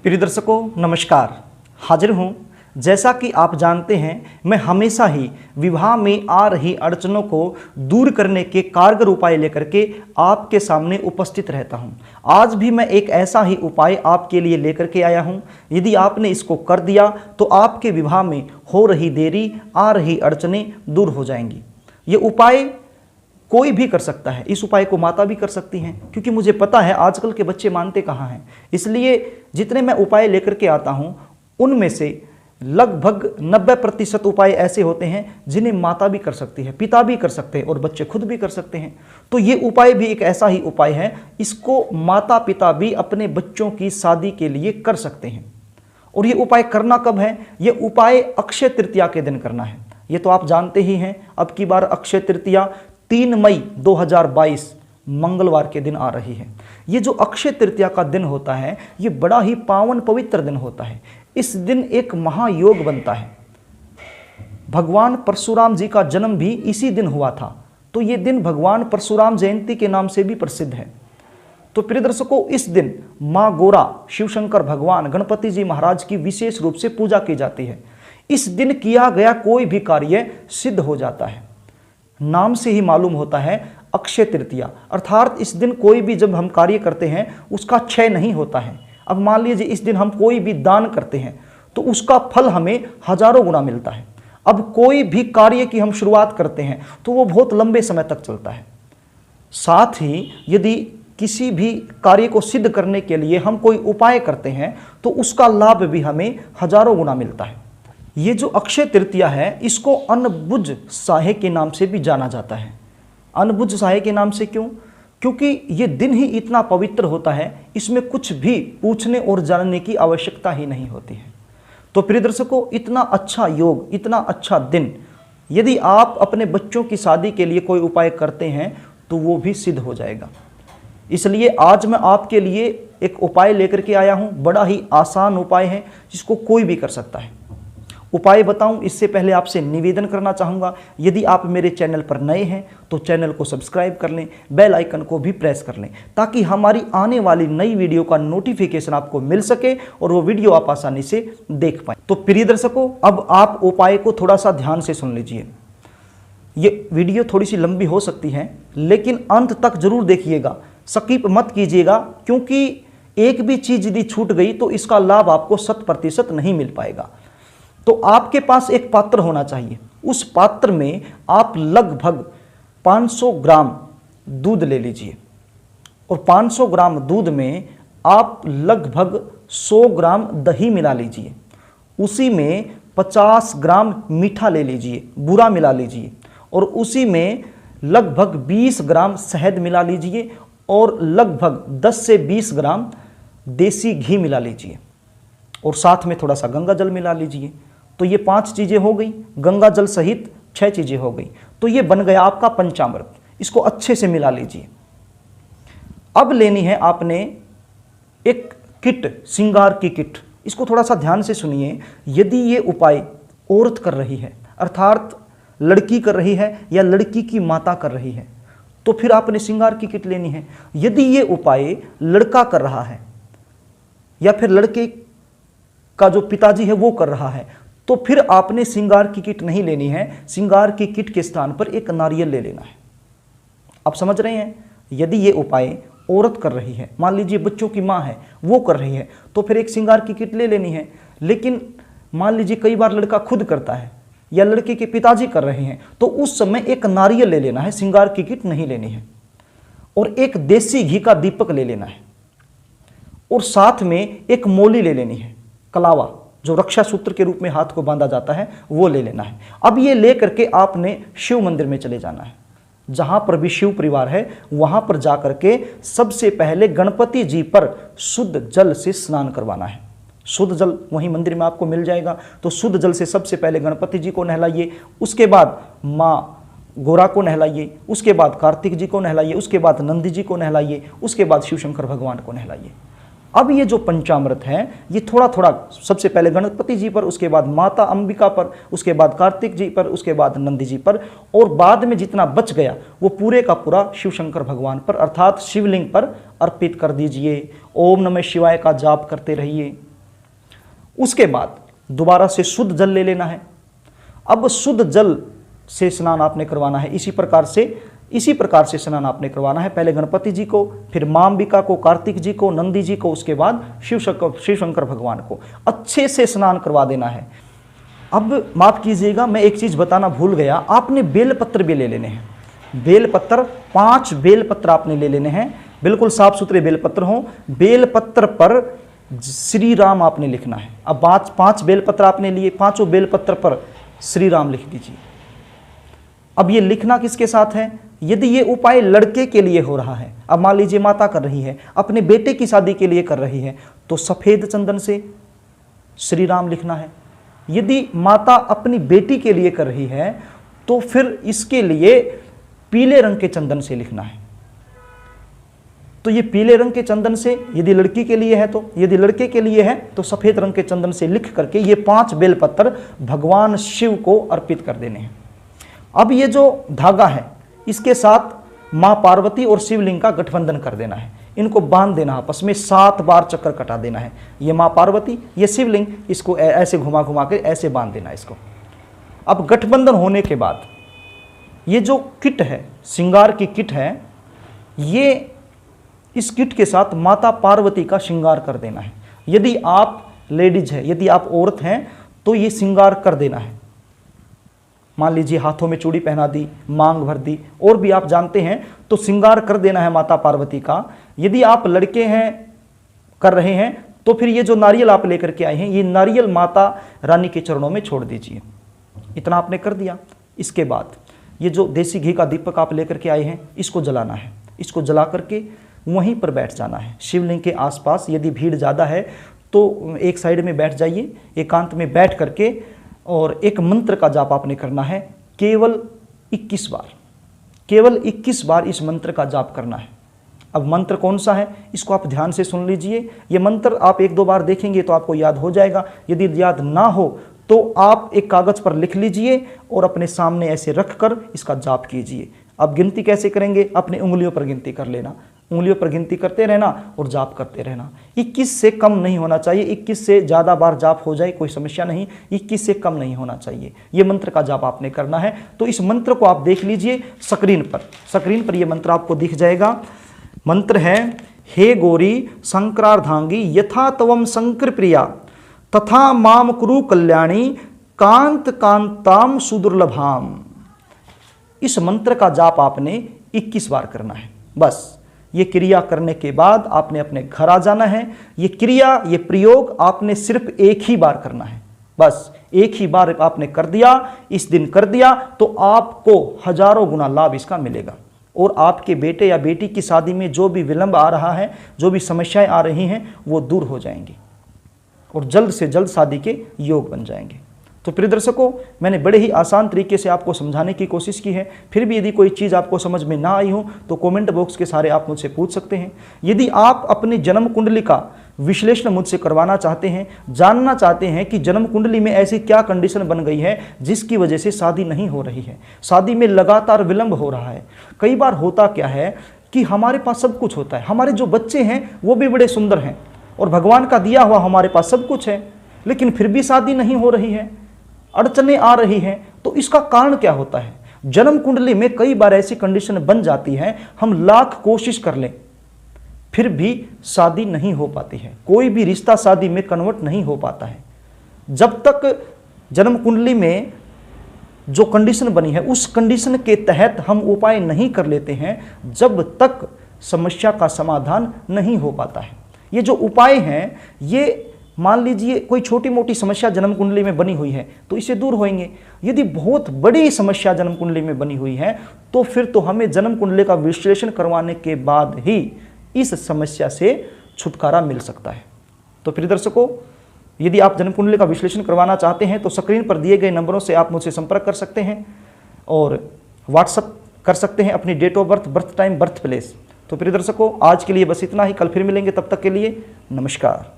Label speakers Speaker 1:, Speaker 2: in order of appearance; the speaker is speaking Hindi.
Speaker 1: प्रिय दर्शकों नमस्कार। हाजिर हूँ। जैसा कि आप जानते हैं, मैं हमेशा ही विवाह में आ रही अड़चनों को दूर करने के कारगर उपाय लेकर के आपके सामने उपस्थित रहता हूं। आज भी मैं एक ऐसा ही उपाय आपके लिए लेकर के आया हूं। यदि आपने इसको कर दिया तो आपके विवाह में हो रही देरी, आ रही अड़चनें दूर हो जाएंगी। ये उपाय कोई भी कर सकता है। इस उपाय को माता भी कर सकती हैं, क्योंकि मुझे पता है आजकल के बच्चे मानते कहाँ हैं। इसलिए जितने मैं उपाय लेकर के आता हूँ उनमें से लगभग 90% उपाय ऐसे होते हैं जिन्हें माता भी कर सकती है, पिता भी कर सकते हैं और बच्चे खुद भी कर सकते हैं। तो ये उपाय भी एक ऐसा ही उपाय है, इसको माता पिता भी अपने बच्चों की शादी के लिए कर सकते हैं। और ये उपाय करना कब है? ये उपाय अक्षय तृतीया के दिन करना है। ये तो आप जानते ही हैं, अब की बार अक्षय तृतीया 3 मई 2022 मंगलवार के दिन आ रही है। ये जो अक्षय तृतीया का दिन होता है, ये बड़ा ही पावन पवित्र दिन होता है। इस दिन एक महायोग बनता है। भगवान परशुराम जी का जन्म भी इसी दिन हुआ था, तो ये दिन भगवान परशुराम जयंती के नाम से भी प्रसिद्ध है। तो प्रिय दर्शकों, इस दिन माँ गोरा, शिव शंकर भगवान, गणपति जी महाराज की विशेष रूप से पूजा की जाती है। इस दिन किया गया कोई भी कार्य सिद्ध हो जाता है। नाम से ही मालूम होता है अक्षय तृतीया, अर्थात इस दिन कोई भी जब हम कार्य करते हैं उसका क्षय नहीं होता है। अब मान लीजिए इस दिन हम कोई भी दान करते हैं तो उसका फल हमें हजारों गुना मिलता है। अब कोई भी कार्य की हम शुरुआत करते हैं तो वो बहुत लंबे समय तक चलता है। साथ ही यदि किसी भी कार्य को सिद्ध करने के लिए हम कोई उपाय करते हैं तो उसका लाभ भी हमें हजारों गुना मिलता है। ये जो अक्षय तृतीया है, इसको अनबुझ साहे के नाम से भी जाना जाता है। अनबुझ साहे के नाम से क्यों? क्योंकि ये दिन ही इतना पवित्र होता है, इसमें कुछ भी पूछने और जानने की आवश्यकता ही नहीं होती है। तो प्रिय दर्शकों, इतना अच्छा योग, इतना अच्छा दिन, यदि आप अपने बच्चों की शादी के लिए कोई उपाय करते हैं तो वो भी सिद्ध हो जाएगा। इसलिए आज मैं आपके लिए एक उपाय लेकर के आया हूँ। बड़ा ही आसान उपाय है जिसको कोई भी कर सकता है। उपाय बताऊं इससे पहले आपसे निवेदन करना चाहूँगा, यदि आप मेरे चैनल पर नए हैं तो चैनल को सब्सक्राइब कर लें, बेल आइकन को भी प्रेस कर लें, ताकि हमारी आने वाली नई वीडियो का नोटिफिकेशन आपको मिल सके और वो वीडियो आप आसानी से देख पाएँ। तो प्रिय दर्शकों, अब आप उपाय को थोड़ा सा ध्यान से सुन लीजिए। ये वीडियो थोड़ी सी लंबी हो सकती है, लेकिन अंत तक जरूर देखिएगा, स्किप मत कीजिएगा, क्योंकि एक भी चीज़ यदि छूट गई तो इसका लाभ आपको 100% नहीं मिल पाएगा। तो आपके पास एक पात्र होना चाहिए। उस पात्र में आप लगभग 500 ग्राम दूध ले लीजिए और 500 ग्राम दूध में आप लगभग 100 ग्राम दही मिला लीजिए। उसी में 50 ग्राम मीठा ले लीजिए, बूरा मिला लीजिए, और उसी में लगभग 20 ग्राम शहद मिला लीजिए और लगभग 10 से 20 ग्राम देसी घी मिला लीजिए, और साथ में थोड़ा सा गंगा जल मिला लीजिए। तो ये 5 चीज़ें हो गई, गंगा जल सहित 6 चीज़ें हो गई। तो ये बन गया आपका पंचामृत। इसको अच्छे से मिला लीजिए। अब लेनी है आपने एक किट, श्रृंगार की किट। इसको थोड़ा सा ध्यान से सुनिए। यदि ये उपाय औरत कर रही है, अर्थात लड़की कर रही है या लड़की की माता कर रही है, तो फिर आपने श्रृंगार की किट लेनी है। यदि ये उपाय लड़का कर रहा है या फिर लड़के का जो पिताजी है वो कर रहा है, तो फिर आपने श्रृंगार की किट नहीं लेनी है। श्रृंगार की किट के स्थान पर एक नारियल ले लेना है। आप समझ रहे हैं? यदि ये उपाय औरत कर रही है, मान लीजिए बच्चों की माँ है, वो कर रही है, तो फिर एक श्रृंगार की किट ले लेनी है। लेकिन मान लीजिए कई बार लड़का खुद करता है या लड़के के पिताजी कर रहे हैं, तो उस समय एक नारियल ले लेना है, श्रृंगार की किट नहीं लेनी है। और एक देसी घी का दीपक ले लेना है, और साथ में एक मौली ले लेनी है, कलावा, जो रक्षा सूत्र के रूप में हाथ को बांधा जाता है, वो ले लेना है। अब ये ले करके आपने शिव मंदिर में चले जाना है। जहां पर भी शिव परिवार है वहां पर जाकर के सबसे पहले गणपति जी पर शुद्ध जल से स्नान करवाना है। शुद्ध जल वहीं मंदिर में आपको मिल जाएगा। तो शुद्ध जल से सबसे पहले गणपति जी को नहलाइए, उसके बाद माँ गोरा को नहलाइए, उसके बाद कार्तिक जी को नहलाइए, उसके बाद नंदी जी को नहलाइए, उसके बाद शिव शंकर भगवान को नहलाइए। अब ये जो पंचामृत है, ये थोड़ा थोड़ा सबसे पहले गणपति जी पर, उसके बाद माता अंबिका पर, उसके बाद कार्तिक जी पर, उसके बाद नंदी जी पर, और बाद में जितना बच गया वो पूरे का पूरा शिव शंकर भगवान पर अर्थात शिवलिंग पर अर्पित कर दीजिए। ओम नमः शिवाय का जाप करते रहिए। उसके बाद दोबारा से शुद्ध जल ले लेना है। अब शुद्ध जल से स्नान आपने करवाना है। इसी प्रकार से स्नान आपने करवाना है। पहले गणपति जी को, फिर मां अंबिका को, कार्तिक जी को, नंदी जी को, उसके बाद शिव शंकर भगवान को अच्छे से स्नान करवा देना है। अब माफ कीजिएगा, मैं एक चीज बताना भूल गया, आपने बेलपत्र भी ले लेने हैं। बेलपत्र 5 बेलपत्र आपने ले लेने हैं, बिल्कुल साफ सुथरे बेलपत्र हों। बेलपत्र पर श्री राम आपने लिखना है। अब 5 बेलपत्र आपने लिए, 5 बेलपत्र पर श्री राम लिख दीजिए। अब ये लिखना किसके साथ है? यदि ये उपाय लड़के के लिए हो रहा है, अब मान लीजिए माता कर रही है, अपने बेटे की शादी के लिए कर रही है, तो सफेद चंदन से श्री राम लिखना है। यदि माता अपनी बेटी के लिए कर रही है तो फिर इसके लिए पीले रंग के चंदन से लिखना है। तो ये पीले रंग के चंदन से यदि लड़की के लिए है, तो यदि लड़के के लिए है तो सफेद रंग के चंदन से लिख करके ये 5 बेलपत्र भगवान शिव को अर्पित कर देने हैं। अब ये जो धागा है इसके साथ मां पार्वती और शिवलिंग का गठबंधन कर देना है। इनको बांध देना, आपस में 7 बार चक्कर कटा देना है। ये मां पार्वती, ये शिवलिंग, इसको ऐसे घुमा घुमा के ऐसे बांध देना इसको। अब गठबंधन होने के बाद ये जो किट है, श्रृंगार की किट है, ये इस किट के साथ माता पार्वती का श्रृंगार कर देना है। यदि आप लेडीज है, यदि आप औरत हैं तो ये श्रृंगार कर देना है। मान लीजिए हाथों में चूड़ी पहना दी, मांग भर दी, और भी आप जानते हैं तो श्रृंगार कर देना है माता पार्वती का। यदि आप लड़के हैं, कर रहे हैं, तो फिर ये जो नारियल आप लेकर के आए हैं, ये नारियल माता रानी के चरणों में छोड़ दीजिए। इतना आपने कर दिया। इसके बाद ये जो देसी घी का दीपक आप लेकर के आए हैं, इसको जलाना है। इसको जला करके वहीं पर बैठ जाना है शिवलिंग के आसपास। यदि भीड़ ज़्यादा है तो एक साइड में बैठ जाइए, एकांत में बैठ करके, और एक मंत्र का जाप आपने करना है। केवल 21 बार, केवल 21 बार इस मंत्र का जाप करना है। अब मंत्र कौन सा है इसको आप ध्यान से सुन लीजिए। ये मंत्र आप 1-2 बार देखेंगे तो आपको याद हो जाएगा। यदि याद ना हो तो आप एक कागज पर लिख लीजिए और अपने सामने ऐसे रखकर इसका जाप कीजिए। अब गिनती कैसे करेंगे? अपनी उंगलियों पर गिनती कर लेना, उंगलियों पर गिनती करते रहना और जाप करते रहना। 21 से कम नहीं होना चाहिए। 21 से ज़्यादा बार जाप हो जाए कोई समस्या नहीं, 21 से कम नहीं होना चाहिए। ये मंत्र का जाप आपने करना है। तो इस मंत्र को आप देख लीजिए स्क्रीन पर ये मंत्र आपको दिख जाएगा। मंत्र है, हे गौरी शंकरार्धांगी यथा तवम शंकर प्रिया तथा माम कुरु कल्याणी कांत कांताम सुदुर्लभाम। इस मंत्र का जाप आपने 21 बार करना है। बस ये क्रिया करने के बाद आपने अपने घर आ जाना है। ये क्रिया, ये प्रयोग आपने सिर्फ एक ही बार करना है। बस एक ही बार आपने कर दिया, इस दिन कर दिया, तो आपको हजारों गुना लाभ इसका मिलेगा। और आपके बेटे या बेटी की शादी में जो भी विलंब आ रहा है, जो भी समस्याएं आ रही हैं, वो दूर हो जाएंगी और जल्द से जल्द शादी के योग बन जाएंगे। तो प्रिय दर्शकों, मैंने बड़े ही आसान तरीके से आपको समझाने की कोशिश की है। फिर भी यदि कोई चीज़ आपको समझ में ना आई हो तो कमेंट बॉक्स के सारे आप मुझसे पूछ सकते हैं। यदि आप अपनी जन्म कुंडली का विश्लेषण मुझसे करवाना चाहते हैं, जानना चाहते हैं कि जन्म कुंडली में ऐसी क्या कंडीशन बन गई है जिसकी वजह से शादी नहीं हो रही है, शादी में लगातार विलंब हो रहा है। कई बार होता क्या है कि हमारे पास सब कुछ होता है, हमारे जो बच्चे हैं वो भी बड़े सुंदर हैं और भगवान का दिया हुआ हमारे पास सब कुछ है, लेकिन फिर भी शादी नहीं हो रही है, अड़चने आ रही हैं। तो इसका कारण क्या होता है? जन्म कुंडली में कई बार ऐसी कंडीशन बन जाती है, हम लाख कोशिश कर लें फिर भी शादी नहीं हो पाती है, कोई भी रिश्ता शादी में कन्वर्ट नहीं हो पाता है। जब तक जन्म कुंडली में जो कंडीशन बनी है उस कंडीशन के तहत हम उपाय नहीं कर लेते हैं, जब तक समस्या का समाधान नहीं हो पाता है। ये जो उपाय हैं, ये मान लीजिए कोई छोटी मोटी समस्या जन्म कुंडली में बनी हुई है तो इसे दूर होएंगे। यदि बहुत बड़ी समस्या जन्म कुंडली में बनी हुई है तो फिर तो हमें जन्म कुंडली का विश्लेषण करवाने के बाद ही इस समस्या से छुटकारा मिल सकता है। तो प्रिय दर्शकों, यदि आप जन्म कुंडली का विश्लेषण करवाना चाहते हैं तो स्क्रीन पर दिए गए नंबरों से आप मुझसे संपर्क कर सकते हैं और व्हाट्सएप कर सकते हैं अपनी date of birth, birth time, birth place. तो प्रिय दर्शकों, आज के लिए बस इतना ही। कल फिर मिलेंगे, तब तक के लिए नमस्कार।